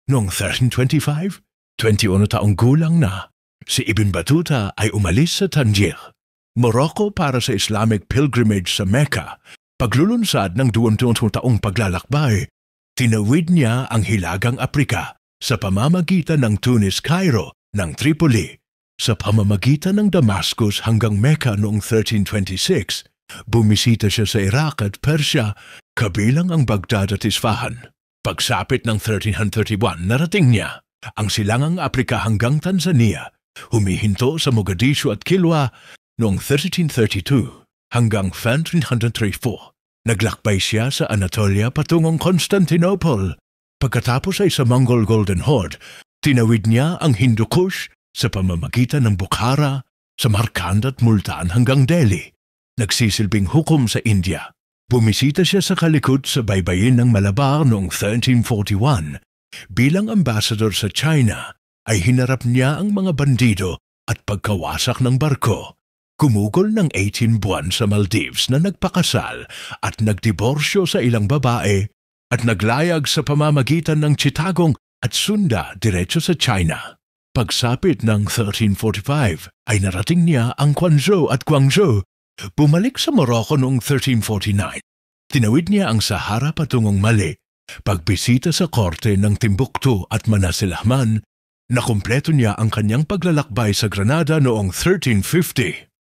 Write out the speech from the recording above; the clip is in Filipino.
Noong 1325, 21 taong gulang na, si Ibn Battuta ay umalis sa Tangier, Morocco para sa Islamic pilgrimage sa Mecca. Paglulunsad ng 20 taong paglalakbay, tinawid niya ang Hilagang Aprika sa pamamagitan ng Tunis, Cairo, ng Tripoli, sa pamamagitan ng Damascus hanggang Mecca noong 1326. Bumisita siya sa Iraq at Persia, kabilang ang Baghdad at Isfahan. Pagsapit ng 1331, narating niya ang Silangang Aprika hanggang Tanzania, humihinto sa Mogadishu at Kilwa noong 1332 hanggang 1334. Naglakbay siya sa Anatolia patungong Constantinople. Pagkatapos ay sa Mongol Golden Horde, tinawid niya ang Hindu Kush sa pamamagitan ng Bukhara, Samarkand at Multan hanggang Delhi. Nagsisilbing hukom sa India. Bumisita siya sa Calicut sa baybayin ng Malabar noong 1341. Bilang ambassador sa China, ay hinarap niya ang mga bandido at pagkawasak ng barko. Gumugol ng 18 buwan sa Maldives na nagpakasal at nagdiborsyo sa ilang babae at naglayag sa pamamagitan ng Chittagong at Sunda diretso sa China. Pagsapit ng 1345 ay narating niya ang Quanzhou at Guangzhou. Bumalik sa Morocco noong 1349. Tinawid niya ang Sahara patungong Mali. Pagbisita sa korte ng Timbuktu at Manasilahman, nakumpleto niya ang kanyang paglalakbay sa Granada noong 1350.